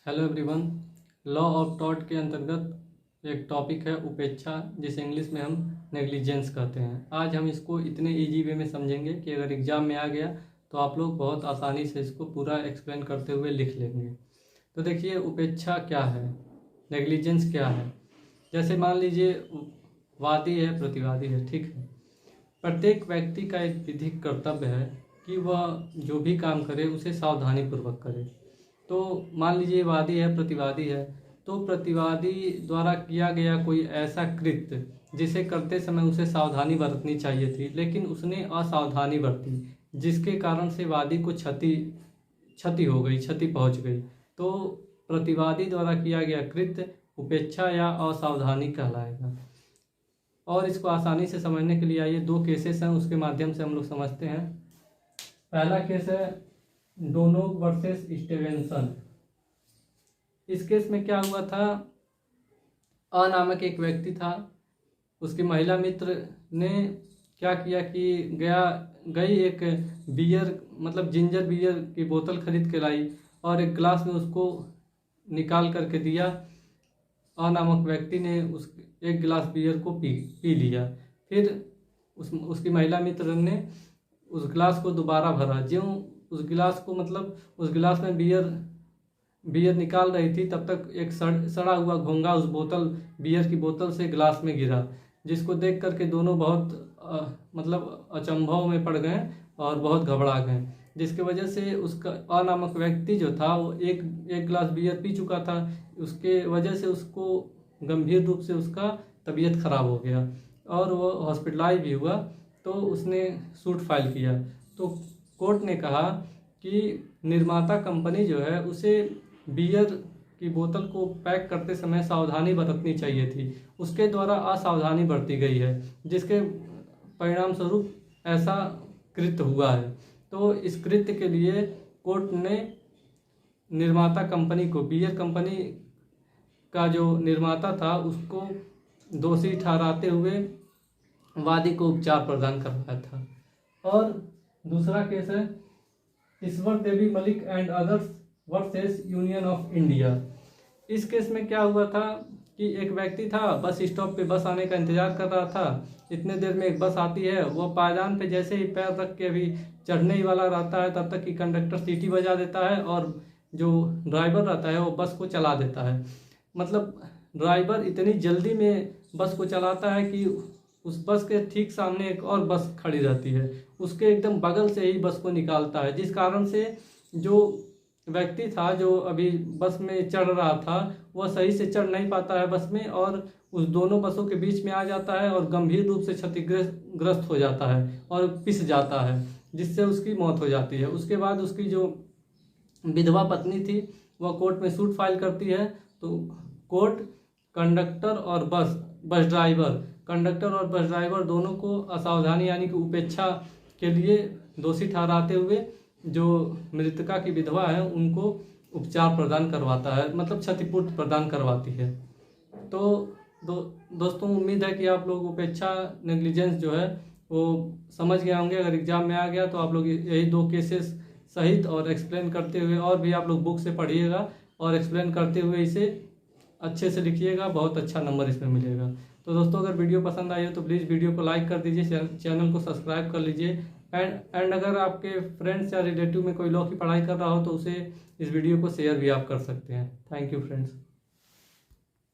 Hello everyone. Law of tort के अंतर्गत एक टॉपिक है उपेक्षा, जिसे इंग्लिश में हम नेग्लिजेंस कहते हैं। आज हम इसको इतने इजी वे में समझेंगे कि अगर एग्जाम में आ गया तो आप लोग बहुत आसानी से इसको पूरा एक्सप्लेन करते हुए लिख लेंगे। तो देखिए, उपेक्षा क्या है, नेग्लिजेंस क्या है। जैसे मान लीजिए वादी है, प्रतिवादी है, ठीक है। प्रत्येक व्यक्ति का एक विधिक कर्तव्य है कि वह जो भी काम करे उसे सावधानी पूर्वक करे। तो मान लीजिए वादी है, प्रतिवादी है, तो प्रतिवादी द्वारा किया गया कोई ऐसा कृत्य जिसे करते समय उसे सावधानी बरतनी चाहिए थी, लेकिन उसने असावधानी बरती, जिसके कारण से वादी को क्षति हो गई, क्षति पहुंच गई। तो प्रतिवादी द्वारा किया गया कृत्य उपेक्षा या असावधानी कहलाएगा। और इसको आसानी से समझने के लिए आइए दो केसेस हैं, उसके माध्यम से हम लोग समझते हैं। पहला केस है डोनोग वर्सेस स्टीवेंसन। इस केस में क्या हुआ था, अ नामक एक व्यक्ति था, उसकी महिला मित्र ने क्या किया कि गई एक बियर मतलब जिंजर बियर की बोतल खरीद के लाई और एक गिलास में उसको निकाल करके दिया। अ नामक व्यक्ति ने उस एक गिलास बियर को पी लिया। फिर उसकी महिला मित्र ने उस गिलास को दोबारा भरा। ज्यों उस गिलास को मतलब उस गिलास में बियर निकाल रही थी, तब तक एक सड़ा हुआ घोंघा उस बियर की बोतल से गिलास में गिरा, जिसको देख करके दोनों बहुत मतलब अचंभव में पड़ गए और बहुत घबरा गए, जिसके वजह से उसका अ नामक व्यक्ति जो था वो एक गिलास बियर पी चुका था। उसके वजह से उसको गंभीर रूप से उसका तबीयत खराब हो गया और वो हॉस्पिटलाइज भी हुआ। तो उसने सूट फाइल किया। तो कोर्ट ने कहा कि निर्माता कंपनी जो है उसे बियर की बोतल को पैक करते समय सावधानी बरतनी चाहिए थी, उसके द्वारा असावधानी बरती गई है, जिसके परिणाम स्वरूप ऐसा कृत्य हुआ है। तो इस कृत्य के लिए कोर्ट ने निर्माता कंपनी को, बियर कंपनी का जो निर्माता था, उसको दोषी ठहराते हुए वादी को उपचार प्रदान करवाया था। और दूसरा केस है Ishwar Devi Malik and others versus union of India. इस केस में क्या हुआ था कि एक व्यक्ति था, बस स्टॉप पे बस आने का इंतजार कर रहा था। इतने देर में एक बस आती है, वो पायदान पे जैसे ही पैर रख के अभी चढ़ने ही वाला रहता है, तब तक कि कंडक्टर सीटी बजा देता है और जो ड्राइवर रहता है वो बस को चला देता है। मतलब ड्राइवर इतनी जल्दी में बस को चलाता है कि उस बस के ठीक सामने एक और बस खड़ी रहती है, उसके एकदम बगल से ही बस को निकालता है, जिस कारण से जो व्यक्ति था जो अभी बस में चढ़ रहा था वह सही से चढ़ नहीं पाता है बस में, और उस दोनों बसों के बीच में आ जाता है और गंभीर रूप से क्षतिग्रस्त हो जाता है और पिस जाता है, जिससे उसकी मौत हो जाती है। उसके बाद उसकी जो विधवा पत्नी थी वह कोर्ट में सूट फाइल करती है। तो कोर्ट कंडक्टर और बस ड्राइवर दोनों को असावधानी यानी कि उपेक्षा के लिए दोषी ठहराते हुए जो मृतका की विधवा है उनको उपचार प्रदान करवाता है, मतलब क्षतिपूर्ति प्रदान करवाती है। तो दोस्तों, उम्मीद है कि आप लोग उपेक्षा नेग्लिजेंस जो है वो समझ गए होंगे। अगर एग्जाम में आ गया तो आप लोग यही दो केसेस सहित और एक्सप्लेन करते हुए, और भी आप लोग बुक से पढ़िएगा और एक्सप्लेन करते हुए इसे अच्छे से लिखिएगा, बहुत अच्छा नंबर इसमें मिलेगा। तो दोस्तों, अगर वीडियो पसंद आई हो तो प्लीज़ वीडियो को लाइक कर दीजिए, चैनल को सब्सक्राइब कर लीजिए। एंड अगर आपके फ्रेंड्स या रिलेटिव में कोई लॉ की पढ़ाई कर रहा हो तो उसे इस वीडियो को शेयर भी आप कर सकते हैं। Thank you friends.